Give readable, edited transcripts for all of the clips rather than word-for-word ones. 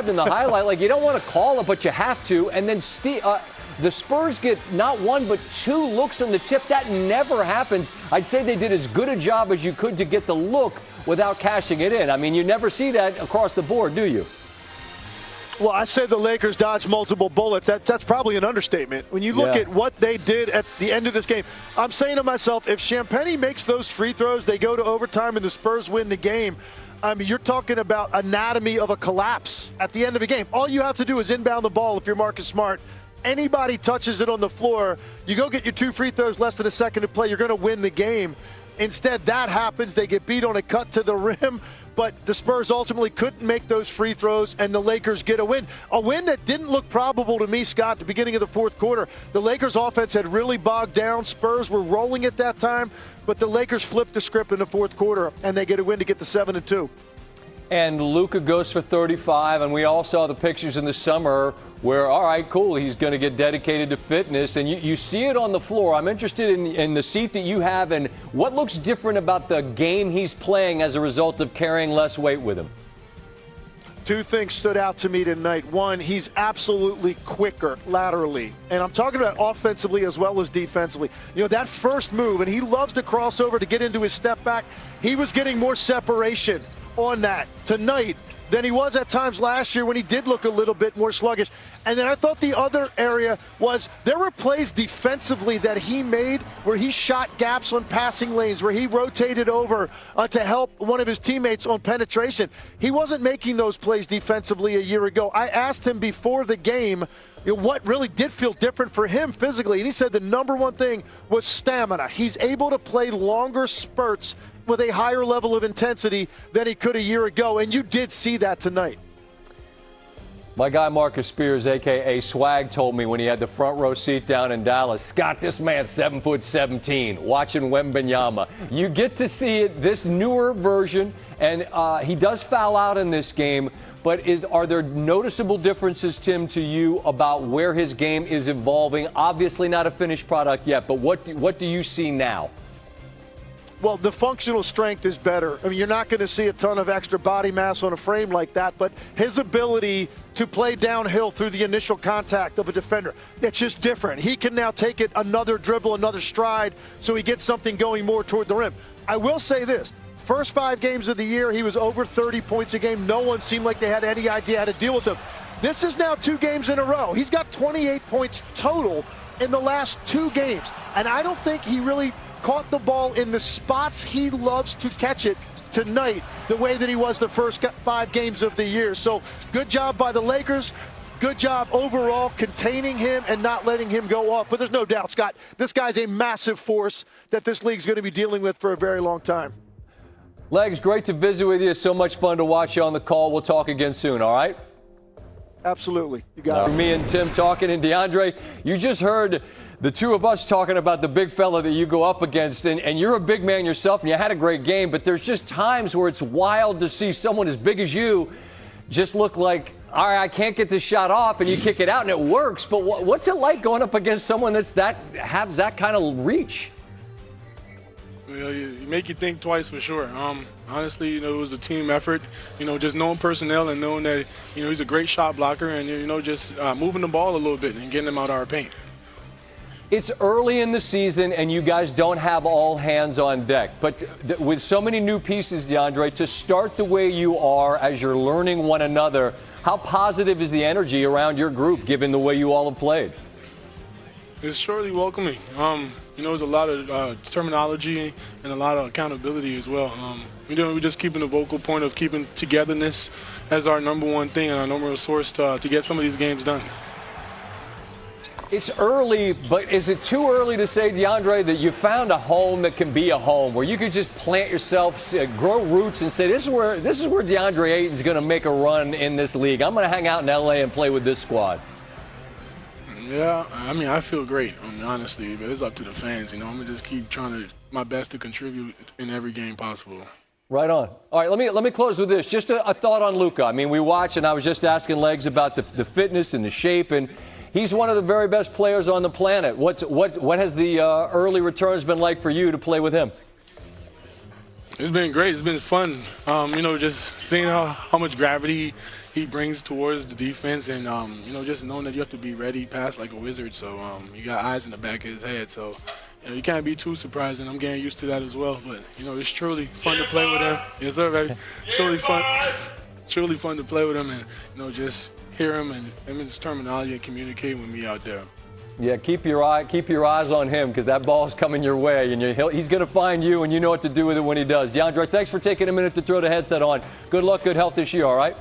in the highlight, like you don't want to call it, but you have to. And then the Spurs get not one but two looks on the tip. That never happens. I'd say they did as good a job as you could to get the look without cashing it in. I mean, you never see that across the board, do you? Well, I say the Lakers dodged multiple bullets. That's probably an understatement. When you look at what they did at the end of this game, I'm saying to myself, if Champagnie makes those free throws, they go to overtime and the Spurs win the game. I mean, you're talking about anatomy of a collapse at the end of a game. All you have to do is inbound the ball if you're Marcus Smart. Anybody touches it on the floor, you go get your two free throws, less than a second to play, you're going to win the game. Instead, that happens. They get beat on a cut to the rim. But the Spurs ultimately couldn't make those free throws, and the Lakers get a win. A win that didn't look probable to me, Scott, at the beginning of the fourth quarter. The Lakers' offense had really bogged down. Spurs were rolling at that time, but the Lakers flipped the script in the fourth quarter, and they get a win to get to 7-2. And Luka goes for 35, and we all saw the pictures in the summer where, all right, cool, he's going to get dedicated to fitness, and you see it on the floor. I'm interested in the seat that you have and what looks different about the game he's playing as a result of carrying less weight with him. Two things stood out to me tonight. One, he's absolutely quicker laterally. And I'm talking about offensively as well as defensively. You know, that first move, and he loves to cross over to get into his step back. He was getting more separation on that tonight than he was at times last year when he did look a little bit more sluggish. And then I thought the other area was there were plays defensively that he made where he shot gaps on passing lanes, where he rotated over to help one of his teammates on penetration. He wasn't making those plays defensively a year ago. I asked him before the game, what really did feel different for him physically, and he said the number one thing was stamina. He's able to play longer spurts with a higher level of intensity than he could a year ago, and you did see that tonight. My guy Marcus Spears, a.k.a. Swag, told me when he had the front row seat down in Dallas, Scott, this man's 7'17", watching Wembanyama. You get to see it, this newer version, and he does foul out in this game, but are there noticeable differences, Tim, to you about where his game is evolving? Obviously not a finished product yet, but what do you see now? Well, the functional strength is better. I mean, you're not going to see a ton of extra body mass on a frame like that, but his ability to play downhill through the initial contact of a defender, it's just different. He can now take it another dribble, another stride, so he gets something going more toward the rim. I will say this. First 5 games of the year, he was over 30 points a game. No one seemed like they had any idea how to deal with him. This is now 2 games in a row. He's got 28 points total in the last 2 games, and I don't think he really caught the ball in the spots he loves to catch it tonight the way that he was the first 5 games of the year. So good job by the Lakers. Good job overall containing him and not letting him go off. But there's no doubt, Scott, this guy's a massive force that this league's going to be dealing with for a very long time. Legs, great to visit with you. So much fun to watch you on the call. We'll talk again soon, all right? Absolutely. You got it. Me and Tim talking, and DeAndre, you just heard the two of us talking about the big fella that you go up against, and you're a big man yourself, and you had a great game, but there's just times where it's wild to see someone as big as you just look like, all right, I can't get this shot off, and you kick it out, and it works. But what's it like going up against someone has that kind of reach? Well, you make you think twice for sure. Honestly, it was a team effort. Just knowing personnel and knowing that, he's a great shot blocker, and, just moving the ball a little bit and getting him out of our paint. It's early in the season, and you guys don't have all hands on deck. But with so many new pieces, DeAndre, to start the way you are as you're learning one another, how positive is the energy around your group, given the way you all have played? It's surely welcoming. There's a lot of terminology and a lot of accountability as well. We're just keeping the vocal point of keeping togetherness as our number one thing and our number one source to get some of these games done. It's early, but is it too early to say, DeAndre, that you found a home that can be a home where you could just plant yourself, grow roots, and say, this is where DeAndre Ayton's going to make a run in this league. I'm going to hang out in L.A. and play with this squad. Yeah, I feel great, honestly, but it's up to the fans. I'm going to just keep trying my best to contribute in every game possible. Right on. All right, let me close with this. Just a thought on Luka. I mean, we watch, and I was just asking Legs about the fitness and the shape, and he's one of the very best players on the planet. What has the early returns been like for you to play with him? It's been great. It's been fun. Just seeing how much gravity he brings towards the defense, and just knowing that you have to be ready, pass like a wizard. So you got eyes in the back of his head. So you can't be too surprised, and I'm getting used to that as well. But it's truly fun to play with him. Yes, sir, baby. Truly fun to play with him, and just hear him and his terminology and communicate with me out there. Yeah, keep your eyes on him, because that ball's coming your way, and he's going to find you, and you know what to do with it when he does. DeAndre, thanks for taking a minute to throw the headset on. Good luck, good health this year, all right?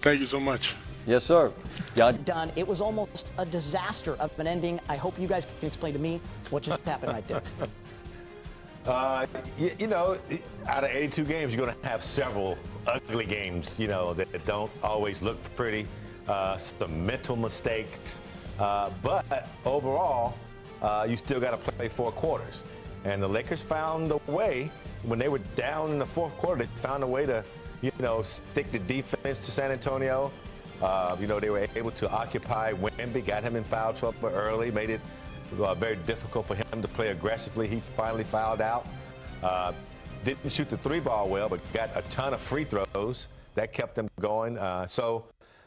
Thank you so much. Yes, sir. Done. It was almost a disaster of an ending. I hope you guys can explain to me what just happened right there. Out of 82 games, you're going to have several ugly games, that don't always look pretty, some mental mistakes. But overall, you still got to play 4 quarters. And the Lakers found a way, when they were down in the 4th quarter, they found a way to, stick the defense to San Antonio. They were able to occupy Wemby, got him in foul trouble early, made it very difficult for him to play aggressively. He finally fouled out. Didn't shoot the 3-ball well, but got a ton of free throws. That kept them going.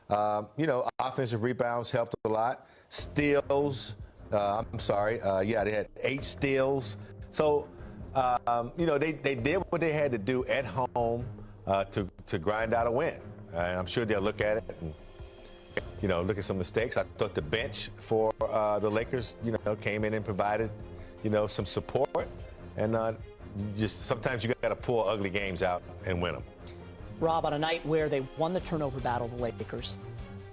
Offensive rebounds helped a lot. Steals, they had 8 steals. So, they did what they had to do at home to grind out a win. And I'm sure they'll look at it and, look at some mistakes. I thought the bench for the Lakers, came in and provided, some support. And just sometimes you got to pull ugly games out and win them. Rob, on a night where they won the turnover battle, the Lakers,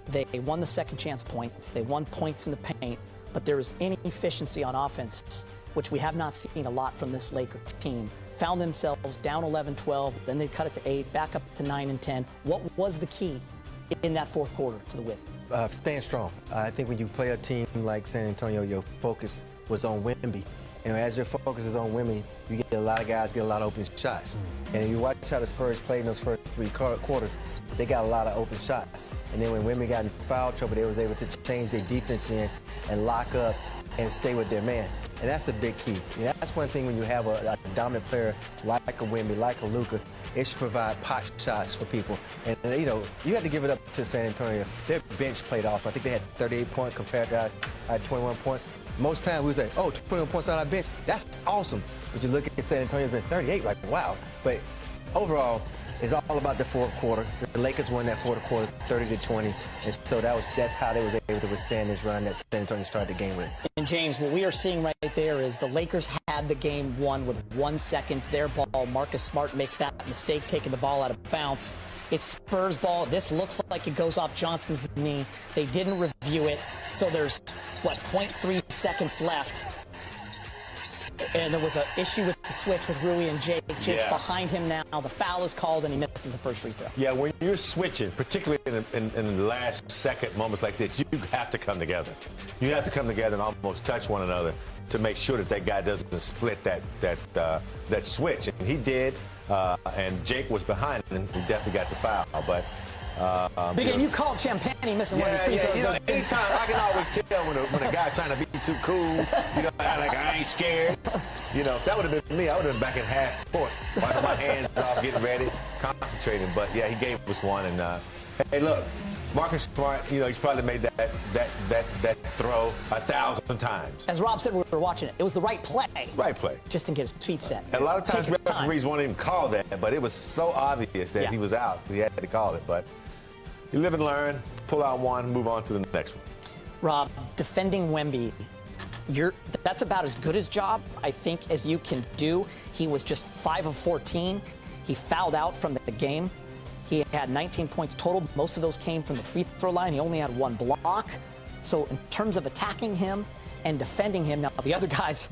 they won the second chance points, they won points in the paint, but there was inefficiency on offense, which we have not seen a lot from this Lakers team. Found themselves down 11-12, then they cut it to 8, back up to 9 and 10. What was the key in that 4th quarter to the win? Staying strong. I think when you play a team like San Antonio, your focus was on Wemby. And as your focus is on Wemby, you get a lot of guys get a lot of open shots. And if you watch how the Spurs played in those first 3 quarters, they got a lot of open shots. And then when Wemby got in foul trouble, they was able to change their defense in and lock up and stay with their man. And that's a big key. That's one thing when you have a dominant player like a Wemby, like a Luka, it should provide pot shots for people. And, you have to give it up to San Antonio. Their bench played off. I think they had 38 points compared to our 21 points. Most times we say, 21 points on our bench, that's awesome. But you look at San Antonio's been 38, like, wow. But overall, it's all about the 4th quarter. The Lakers won that 4th quarter 30-20. And so that's how they were able to withstand this run that San Antonio started the game with. And James, what we are seeing right there is the Lakers had the game won with 1 second. Their ball, Marcus Smart makes that mistake, taking the ball out of bounds. It's Spurs ball. This looks like it goes off Johnson's knee. They didn't review it. So there's, 0.3 seconds left. And there was an issue with the switch with Rui and Jake. Jake's behind him now. The foul is called, and he misses the first free throw. Yeah, when you're switching, particularly in the last second moments like this, you have to come together. You have to come together and almost touch one another to make sure that guy doesn't split that switch. And he did, and Jake was behind him, and he definitely got the foul. But Big game, you called Champagne missing one of his free throws. Anytime I can always tell when a guy trying to be too cool, like I ain't scared. If that would have been me, I would have been back in half court, wiping my hands off, getting ready, concentrating. But yeah, he gave us one. And hey, look, Marcus Smart, he's probably made that throw 1,000 times. As Rob said, we were watching it. It was the right play. Right play. Just didn't get his feet set. And a lot of times referees won't even call that, but it was so obvious that he was out. He had to call it. But you live and learn, pull out one, move on to the next one. Rob, defending Wemby, that's about as good a job, I think, as you can do. He was just 5 of 14. He fouled out from the game. He had 19 points total. Most of those came from the free throw line. He only had 1 block. So in terms of attacking him and defending him, now the other guys,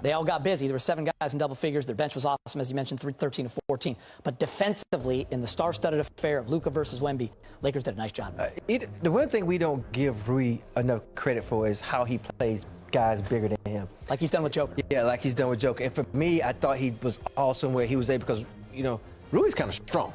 they all got busy. There were 7 guys in double figures. Their bench was awesome, as you mentioned, 13 to 14. But defensively, in the star-studded affair of Luka versus Wemby, Lakers did a nice job. The one thing we don't give Rui enough credit for is how he plays guys bigger than him. Like he's done with Joker. Yeah, like he's done with Joker. And for me, I thought he was awesome where he was able, because, Rui's kind of strong.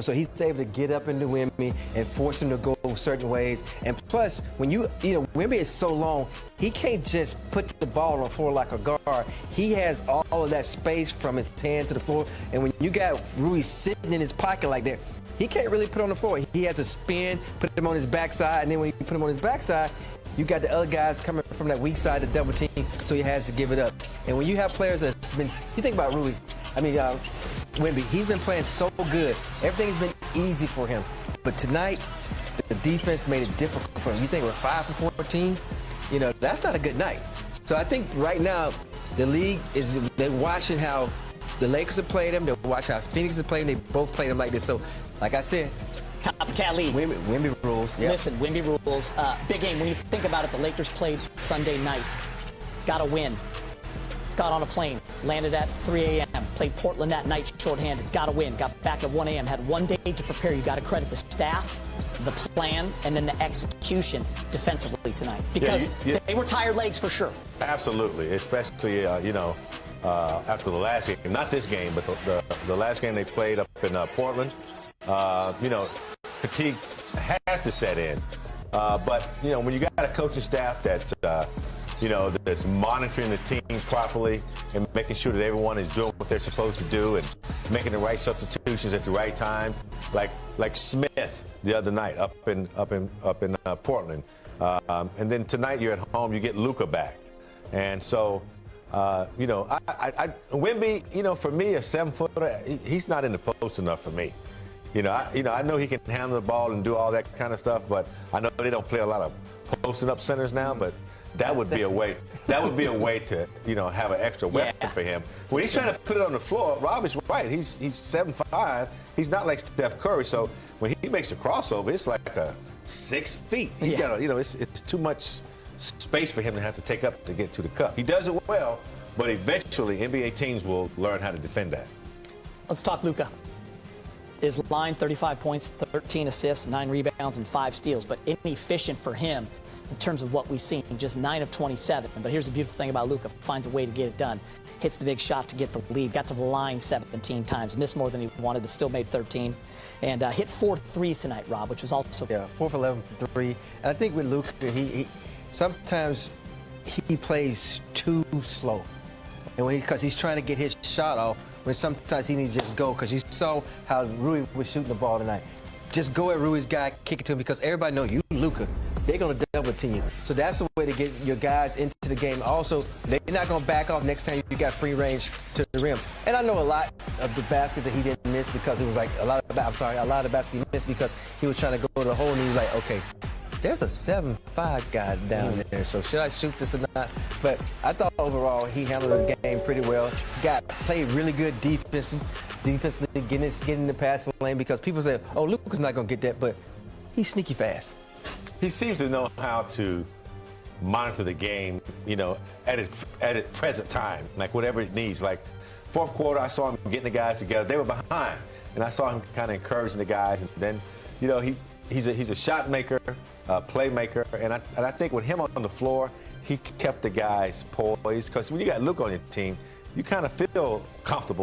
So he's able to get up into Wemby and force him to go certain ways. And plus, when Wemby is so long, he can't just put the ball on the floor like a guard. He has all of that space from his hand to the floor. And when you got Rui sitting in his pocket like that, he can't really put on the floor. He has a spin, put him on his backside, and then when you put him on his backside, you got the other guys coming from that weak side to double team, so he has to give it up. And when you have players that's been, you think about Wemby, he's been playing so good. Everything's been easy for him. But tonight, the defense made it difficult for him. You think we're 5 for 14? You know, that's not a good night. So I think right now, the league they're watching how the Lakers have played them. They're watching how Phoenix has played them. They both played them like this. So, like I said, Copycat league. Wemby rules. Yep. Listen, Wemby rules. Big game. When you think about it, the Lakers played Sunday night. Got a win. Got on a plane. Landed at 3 a.m. Played Portland that night shorthanded. Got a win. Got back at 1 a.m. Had 1 day to prepare. You got to credit the staff, the plan, and then the execution defensively tonight. Because they were tired legs for sure. Absolutely, especially, after the last game. Not this game, but the last game they played up in Portland. Fatigue has to set in. But when you got a coaching staff that's that's monitoring the team properly and making sure that everyone is doing what they're supposed to do and making the right substitutions at the right time, like Smith the other night up in Portland, and then tonight you're at home, you get Luka back, and so Wemby, for me, a 7-footer, he's not in the post enough for me. I know he can handle the ball and do all that kind of stuff, but I know they don't play a lot of posting up centers now, but that would be a way. That would be a way to, have an extra weapon for him. When he's trying to put it on the floor, Rob is right. He's 7'5". He's not like Steph Curry. So when he makes a crossover, it's like 6 feet. He's got it's too much space for him to have to take up to get to the cup. He does it well, but eventually NBA teams will learn how to defend that. Let's talk Luka. His line, 35 points, 13 assists, 9 rebounds, and 5 steals, but inefficient for him in terms of what we've seen, just 9 of 27. But here's the beautiful thing about Luka, finds a way to get it done. Hits the big shot to get the lead, got to the line 17 times, missed more than he wanted, but still made 13. And hit 4 threes tonight, Rob, which was also... 4 for 11 for 3. And I think with Luka, he sometimes he plays too slow. And because he's trying to get his shot off, when sometimes he needs to just go, because you saw how Rui was shooting the ball tonight. Just go at Rui's guy, kick it to him, because everybody knows you, Luka. They're going to double team you. So that's the way to get your guys into the game. Also, they're not going to back off next time you got free range to the rim. And I know a lot of the baskets that he didn't miss because it was like a lot of the baskets he missed because he was trying to go to the hole and he was like, okay, there's a 7'5" guy down there, so should I shoot this or not? But I thought overall he handled the game pretty well. Played really good defensively, getting the passing lane because people say, oh, Luka's not going to get that, but he's sneaky fast. He seems to know how to monitor the game, at its present time, like whatever it needs. Like fourth quarter, I saw him getting the guys together. They were behind, and I saw him kind of encouraging the guys. And then, he's a shot maker, playmaker, and I think with him on the floor, he kept the guys poised. Because when you got Luka on your team, you kind of feel comfortable